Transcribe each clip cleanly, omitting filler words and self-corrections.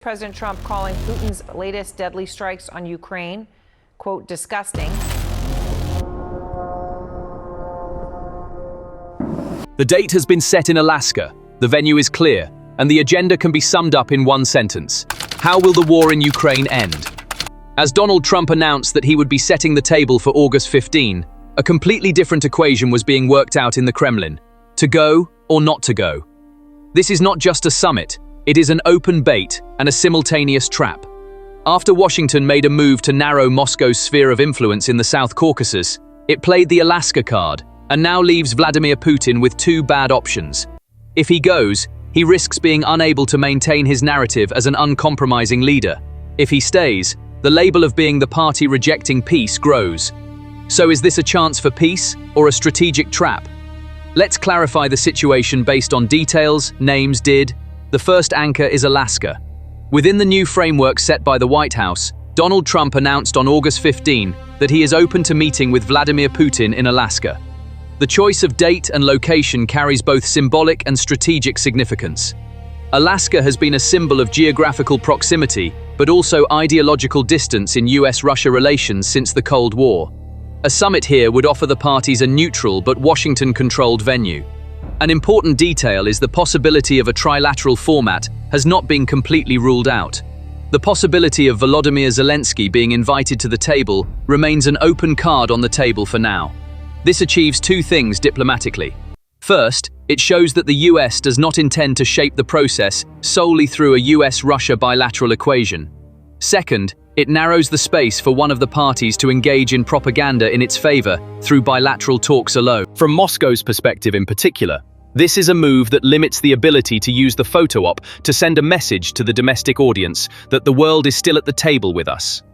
President Trump calling Putin's latest deadly strikes on Ukraine, quote, disgusting. The date has been set in Alaska, the venue is clear, and the agenda can be summed up in one sentence. How will the war in Ukraine end? As Donald Trump announced that he would be setting the table for August 15, a completely different equation was being worked out in the Kremlin. To go or not to go? This is not just a summit, it is an open bait and a simultaneous trap. After Washington made a move to narrow Moscow's sphere of influence in the South Caucasus, it played the Alaska card and now leaves Vladimir Putin with two bad options. If he goes, he risks being unable to maintain his narrative as an uncompromising leader. If he stays, the label of being the party rejecting peace grows. So is this a chance for peace or a strategic trap? Let's clarify the situation based on details, names, did. The first anchor is Alaska. Within the new framework set by the White House, Donald Trump announced on August 15 that he is open to meeting with Vladimir Putin in Alaska. The choice of date and location carries both symbolic and strategic significance. Alaska has been a symbol of geographical proximity, but also ideological distance in US-Russia relations since the Cold War. A summit here would offer the parties a neutral but Washington-controlled venue. An important detail is the possibility of a trilateral format has not been completely ruled out. The possibility of Volodymyr Zelensky being invited to the table remains an open card on the table for now. This achieves two things diplomatically. First, it shows that the US does not intend to shape the process solely through a US-Russia bilateral equation. Second, it narrows the space for one of the parties to engage in propaganda in its favor through bilateral talks alone. From Moscow's perspective in particular, this is a move that limits the ability to use the photo op to send a message to the domestic audience that the world is still at the table with us.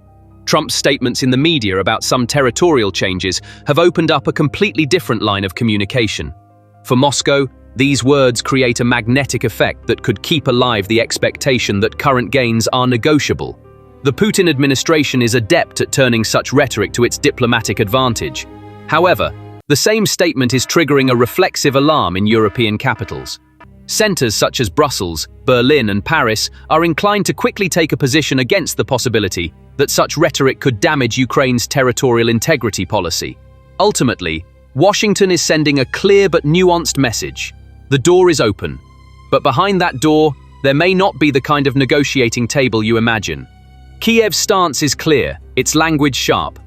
Trump's statements in the media about some territorial changes have opened up a completely different line of communication. For Moscow, these words create a magnetic effect that could keep alive the expectation that current gains are negotiable. The Putin administration is adept at turning such rhetoric to its diplomatic advantage. However, the same statement is triggering a reflexive alarm in European capitals. Centers such as Brussels, Berlin, and Paris are inclined to quickly take a position against the possibility that such rhetoric could damage Ukraine's territorial integrity policy. Ultimately, Washington is sending a clear but nuanced message. The door is open. But behind that door, there may not be the kind of negotiating table you imagine. Kiev's stance is clear, its language sharp.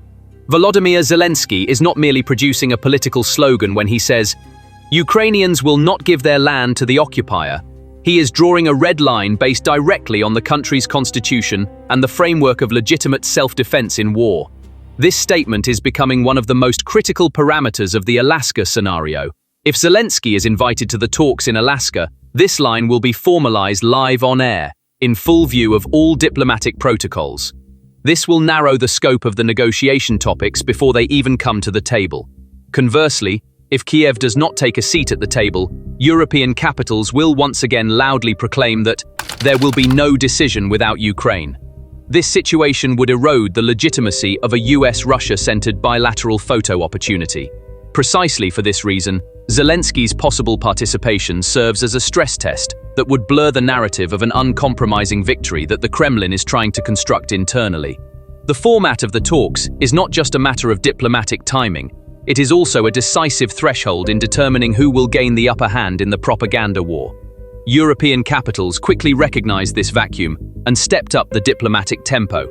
Volodymyr Zelensky is not merely producing a political slogan when he says, "Ukrainians will not give their land to the occupier." He is drawing a red line based directly on the country's constitution and the framework of legitimate self-defense in war. This statement is becoming one of the most critical parameters of the Alaska scenario. If Zelensky is invited to the talks in Alaska, this line will be formalized live on air, in full view of all diplomatic protocols. This will narrow the scope of the negotiation topics before they even come to the table. Conversely, if Kiev does not take a seat at the table, European capitals will once again loudly proclaim that there will be no decision without Ukraine. This situation would erode the legitimacy of a US-Russia-centered bilateral photo opportunity. Precisely for this reason, Zelensky's possible participation serves as a stress test that would blur the narrative of an uncompromising victory that the Kremlin is trying to construct internally. The format of the talks is not just a matter of diplomatic timing, it is also a decisive threshold in determining who will gain the upper hand in the propaganda war. European capitals quickly recognized this vacuum and stepped up the diplomatic tempo.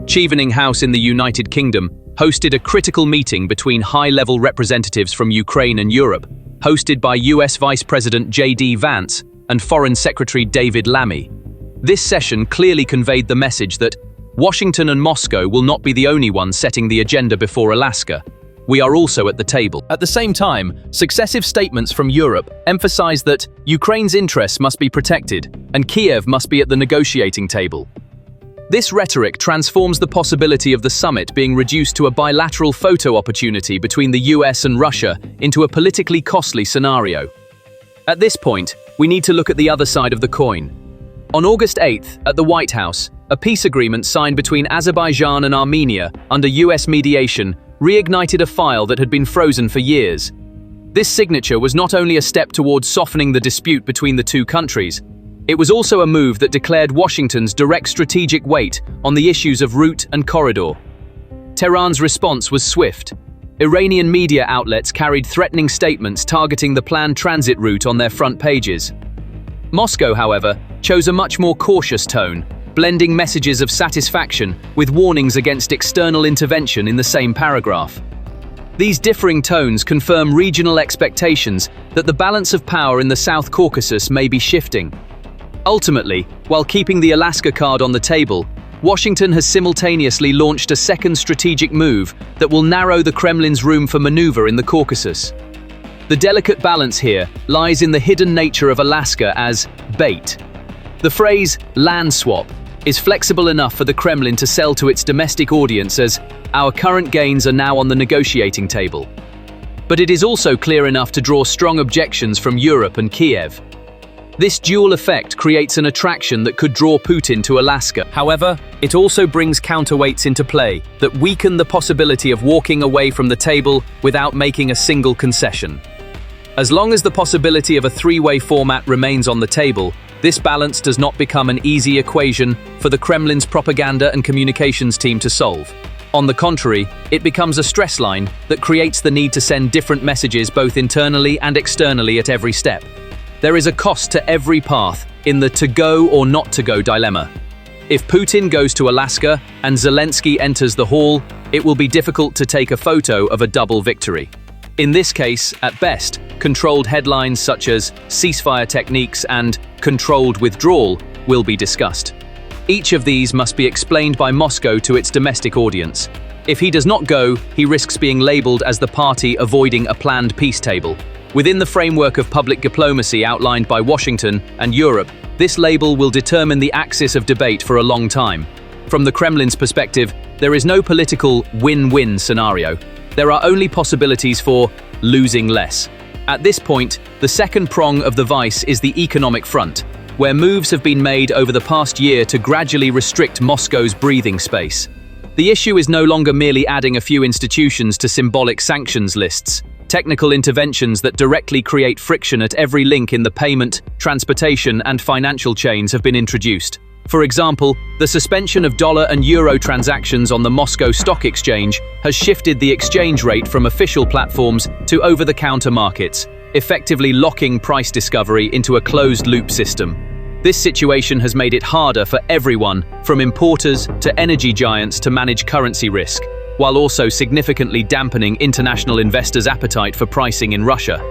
Chevening House in the United Kingdom hosted a critical meeting between high-level representatives from Ukraine and Europe, hosted by US Vice President Vance and Foreign Secretary David Lammy. This session clearly conveyed the message that Washington and Moscow will not be the only ones setting the agenda before Alaska. We are also at the table. At the same time, successive statements from Europe emphasize that Ukraine's interests must be protected and Kiev must be at the negotiating table. This rhetoric transforms the possibility of the summit being reduced to a bilateral photo opportunity between the US and Russia into a politically costly scenario. At this point, we need to look at the other side of the coin. On August 8th, at the White House, a peace agreement signed between Azerbaijan and Armenia under US mediation reignited a file that had been frozen for years. This signature was not only a step towards softening the dispute between the two countries, It was also a move that declared Washington's direct strategic weight on the issues of route and corridor. Tehran's response was swift. Iranian media outlets carried threatening statements targeting the planned transit route on their front pages. Moscow, however, chose a much more cautious tone, blending messages of satisfaction with warnings against external intervention in the same paragraph. These differing tones confirm regional expectations that the balance of power in the South Caucasus may be shifting. Ultimately, while keeping the Alaska card on the table, Washington has simultaneously launched a second strategic move that will narrow the Kremlin's room for maneuver in the Caucasus. The delicate balance here lies in the hidden nature of Alaska as bait. The phrase land swap is flexible enough for the Kremlin to sell to its domestic audience as our current gains are now on the negotiating table. But it is also clear enough to draw strong objections from Europe and Kiev. This dual effect creates an attraction that could draw Putin to Alaska. However, it also brings counterweights into play that weaken the possibility of walking away from the table without making a single concession. As long as the possibility of a three-way format remains on the table, this balance does not become an easy equation for the Kremlin's propaganda and communications team to solve. On the contrary, it becomes a stress line that creates the need to send different messages both internally and externally at every step. There is a cost to every path in the to-go or not-to-go dilemma. If Putin goes to Alaska and Zelensky enters the hall, it will be difficult to take a photo of a double victory. In this case, at best, controlled headlines such as ceasefire techniques and controlled withdrawal will be discussed. Each of these must be explained by Moscow to its domestic audience. If he does not go, he risks being labeled as the party avoiding a planned peace table. Within the framework of public diplomacy outlined by Washington and Europe, this label will determine the axis of debate for a long time. From the Kremlin's perspective, there is no political win-win scenario. There are only possibilities for losing less. At this point, the second prong of the vice is the economic front, where moves have been made over the past year to gradually restrict Moscow's breathing space. The issue is no longer merely adding a few institutions to symbolic sanctions lists. Technical interventions that directly create friction at every link in the payment, transportation, and financial chains have been introduced. For example, the suspension of dollar and euro transactions on the Moscow Stock Exchange has shifted the exchange rate from official platforms to over-the-counter markets, effectively locking price discovery into a closed-loop system. This situation has made it harder for everyone, from importers to energy giants, to manage currency risk, while also significantly dampening international investors' appetite for pricing in Russia.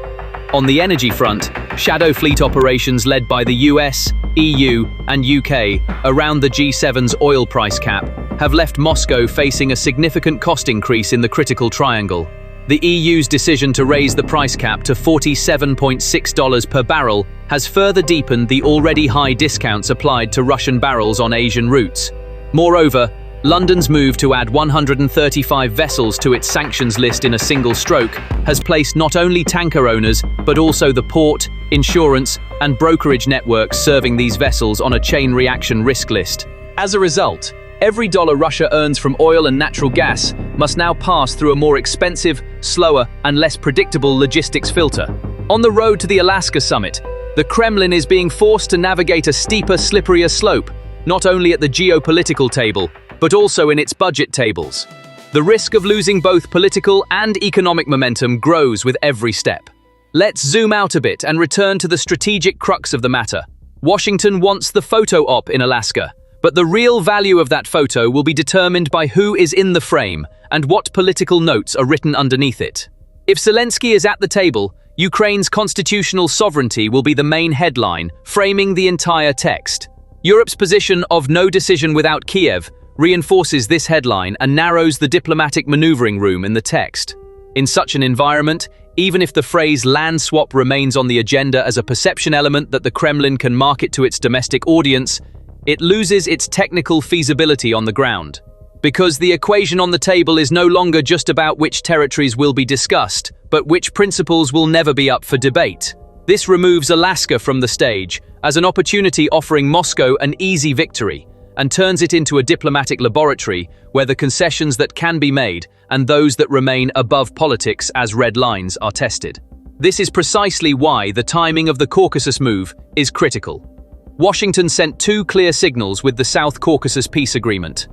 On the energy front, shadow fleet operations led by the US, EU, and UK around the G7's oil price cap have left Moscow facing a significant cost increase in the critical triangle. The EU's decision to raise the price cap to $47.6 per barrel has further deepened the already high discounts applied to Russian barrels on Asian routes. Moreover, London's move to add 135 vessels to its sanctions list in a single stroke has placed not only tanker owners, but also the port, insurance, and brokerage networks serving these vessels on a chain reaction risk list. As a result, every dollar Russia earns from oil and natural gas must now pass through a more expensive, slower, and less predictable logistics filter. On the road to the Alaska summit, the Kremlin is being forced to navigate a steeper, slipperier slope, not only at the geopolitical table, but also in its budget tables. The risk of losing both political and economic momentum grows with every step. Let's zoom out a bit and return to the strategic crux of the matter. Washington wants the photo op in Alaska, but the real value of that photo will be determined by who is in the frame and what political notes are written underneath it. If Zelensky is at the table, Ukraine's constitutional sovereignty will be the main headline, framing the entire text. Europe's position of no decision without Kiev reinforces this headline and narrows the diplomatic maneuvering room in the text. In such an environment, even if the phrase land swap remains on the agenda as a perception element that the Kremlin can market to its domestic audience, it loses its technical feasibility on the ground. Because the equation on the table is no longer just about which territories will be discussed, but which principles will never be up for debate. This removes Alaska from the stage as an opportunity offering Moscow an easy victory, and turns it into a diplomatic laboratory where the concessions that can be made and those that remain above politics as red lines are tested. This is precisely why the timing of the Caucasus move is critical. Washington sent two clear signals with the South Caucasus peace agreement.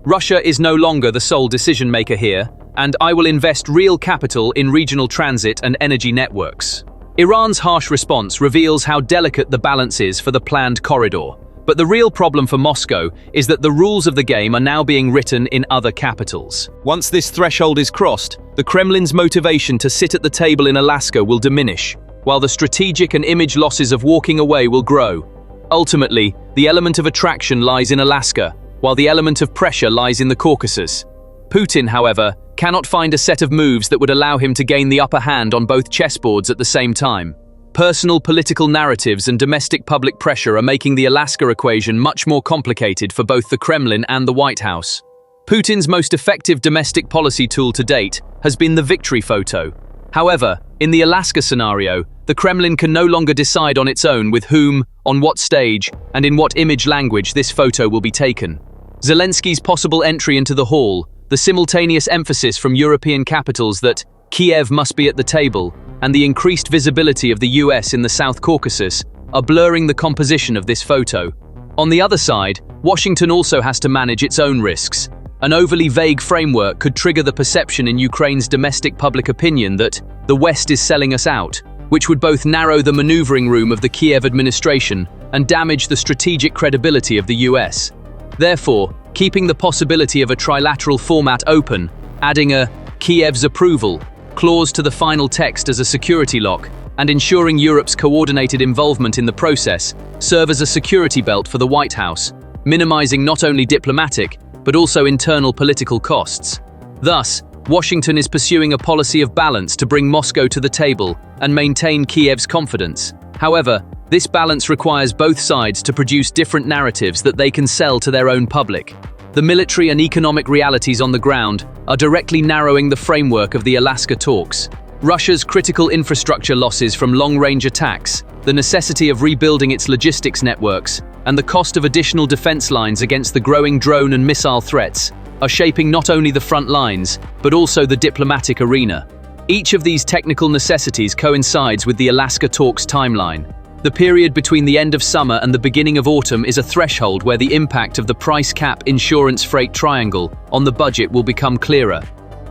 Russia is no longer the sole decision-maker here, and I will invest real capital in regional transit and energy networks. Iran's harsh response reveals how delicate the balance is for the planned corridor. But the real problem for Moscow is that the rules of the game are now being written in other capitals. Once this threshold is crossed, the Kremlin's motivation to sit at the table in Alaska will diminish, while the strategic and image losses of walking away will grow. Ultimately, the element of attraction lies in Alaska, while the element of pressure lies in the Caucasus. Putin, however, cannot find a set of moves that would allow him to gain the upper hand on both chessboards at the same time. Personal political narratives and domestic public pressure are making the Alaska equation much more complicated for both the Kremlin and the White House. Putin's most effective domestic policy tool to date has been the victory photo. However, in the Alaska scenario, the Kremlin can no longer decide on its own with whom, on what stage, and in what image language this photo will be taken. Zelensky's possible entry into the hall, the simultaneous emphasis from European capitals that Kiev must be at the table, and the increased visibility of the US in the South Caucasus are blurring the composition of this photo. On the other side, Washington also has to manage its own risks. An overly vague framework could trigger the perception in Ukraine's domestic public opinion that the West is selling us out, which would both narrow the maneuvering room of the Kiev administration and damage the strategic credibility of the US. Therefore, keeping the possibility of a trilateral format open, adding a Kiev's approval clause to the final text as a security lock, and ensuring Europe's coordinated involvement in the process serve as a security belt for the White House, minimizing not only diplomatic, but also internal political costs. Thus, Washington is pursuing a policy of balance to bring Moscow to the table and maintain Kiev's confidence. However, this balance requires both sides to produce different narratives that they can sell to their own public. The military and economic realities on the ground are directly narrowing the framework of the Alaska talks. Russia's critical infrastructure losses from long-range attacks, the necessity of rebuilding its logistics networks, and the cost of additional defense lines against the growing drone and missile threats are shaping not only the front lines, but also the diplomatic arena. Each of these technical necessities coincides with the Alaska talks timeline. The period between the end of summer and the beginning of autumn is a threshold where the impact of the price cap insurance freight triangle on the budget will become clearer.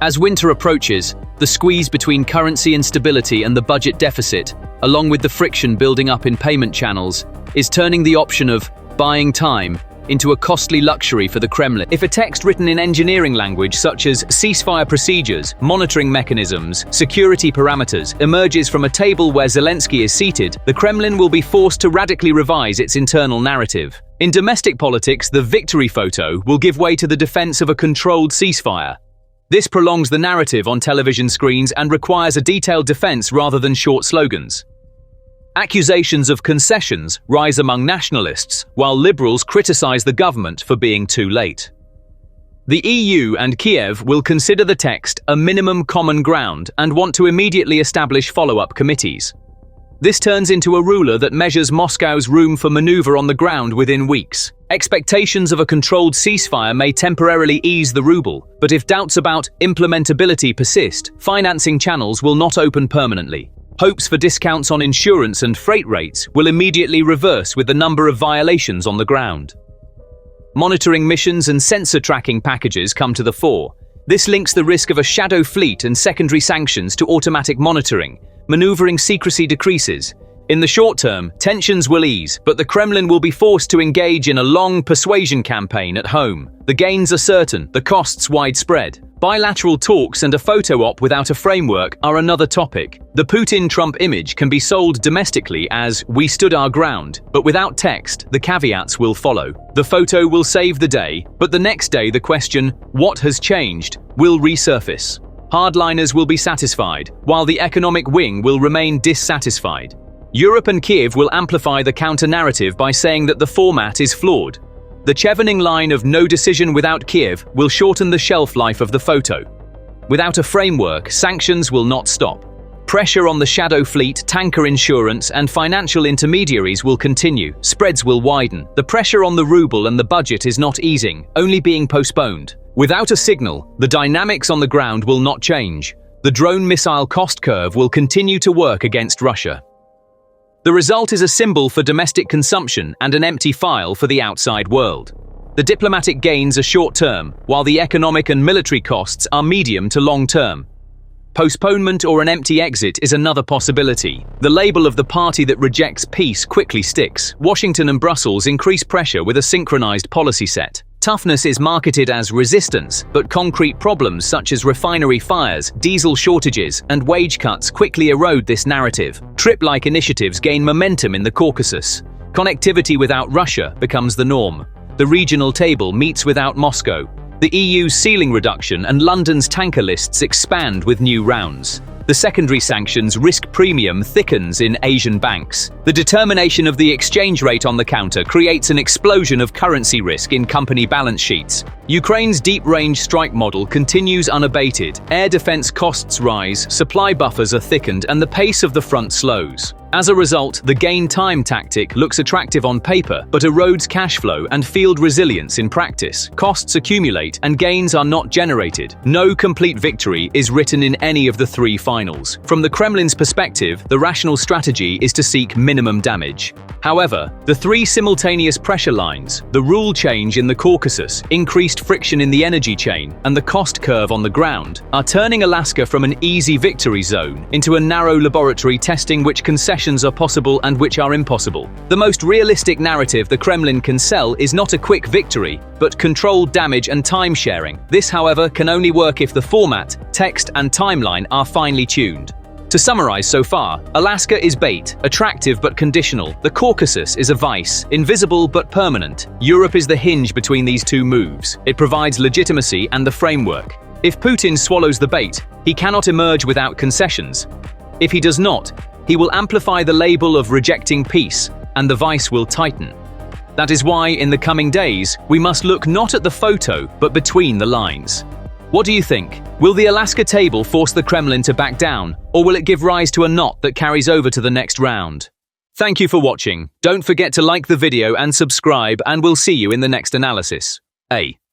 As winter approaches, the squeeze between currency instability and the budget deficit, along with the friction building up in payment channels, is turning the option of buying time into a costly luxury for the Kremlin. If a text written in engineering language such as ceasefire procedures, monitoring mechanisms, security parameters emerges from a table where Zelensky is seated, the Kremlin will be forced to radically revise its internal narrative. In domestic politics, the victory photo will give way to the defense of a controlled ceasefire. This prolongs the narrative on television screens and requires a detailed defense rather than short slogans. Accusations of concessions rise among nationalists, while liberals criticize the government for being too late. The EU and Kiev will consider the text a minimum common ground and want to immediately establish follow-up committees. This turns into a ruler that measures Moscow's room for maneuver on the ground within weeks. Expectations of a controlled ceasefire may temporarily ease the ruble, but if doubts about implementability persist, financing channels will not open permanently. Hopes for discounts on insurance and freight rates will immediately reverse with the number of violations on the ground. Monitoring missions and sensor tracking packages come to the fore. This links the risk of a shadow fleet and secondary sanctions to automatic monitoring. Maneuvering secrecy decreases. In the short term, tensions will ease, but the Kremlin will be forced to engage in a long persuasion campaign at home. The gains are certain, the costs widespread. Bilateral talks and a photo op without a framework are another topic. The Putin-Trump image can be sold domestically as "we stood our ground," but without text, the caveats will follow. The photo will save the day, but the next day the question, "what has changed?" will resurface. Hardliners will be satisfied, while the economic wing will remain dissatisfied. Europe and Kiev will amplify the counter-narrative by saying that the format is flawed. The Chevening line of "no decision without Kiev" will shorten the shelf life of the photo. Without a framework, sanctions will not stop. Pressure on the shadow fleet, tanker insurance, and financial intermediaries will continue. Spreads will widen. The pressure on the ruble and the budget is not easing, only being postponed. Without a signal, the dynamics on the ground will not change. The drone missile cost curve will continue to work against Russia. The result is a symbol for domestic consumption and an empty file for the outside world. The diplomatic gains are short-term, while the economic and military costs are medium to long-term. Postponement or an empty exit is another possibility. The label of the party that rejects peace quickly sticks. Washington and Brussels increase pressure with a synchronized policy set. Toughness is marketed as resistance, but concrete problems such as refinery fires, diesel shortages, and wage cuts quickly erode this narrative. TRIPP-like initiatives gain momentum in the Caucasus. Connectivity without Russia becomes the norm. The regional table meets without Moscow. The EU's ceiling reduction and London's tanker lists expand with new rounds. The secondary sanctions risk premium thickens in Asian banks. The determination of the exchange rate on the counter creates an explosion of currency risk in company balance sheets. Ukraine's deep-range strike model continues unabated. Air defense costs rise, supply buffers are thickened, and the pace of the front slows. As a result, the gain time tactic looks attractive on paper, but erodes cash flow and field resilience in practice. Costs accumulate and gains are not generated. No complete victory is written in any of the three finals. From the Kremlin's perspective, the rational strategy is to seek minimum damage. However, the three simultaneous pressure lines, the rule change in the Caucasus, increased friction in the energy chain, and the cost curve on the ground, are turning Alaska from an easy victory zone into a narrow laboratory testing which concessions are possible and which are impossible. The most realistic narrative the Kremlin can sell is not a quick victory, but controlled damage and time sharing. This, however, can only work if the format, text, and timeline are finely tuned. To summarize so far, Alaska is bait, attractive but conditional. The Caucasus is a vice, invisible but permanent. Europe is the hinge between these two moves. It provides legitimacy and the framework. If Putin swallows the bait, he cannot emerge without concessions. If he does not, he will amplify the label of rejecting peace, and the vice will tighten. That is why, in the coming days, we must look not at the photo, but between the lines. What do you think? Will the Alaska table force the Kremlin to back down, or will it give rise to a knot that carries over to the next round? Thank you for watching. Don't forget to like the video and subscribe, and we'll see you in the next analysis.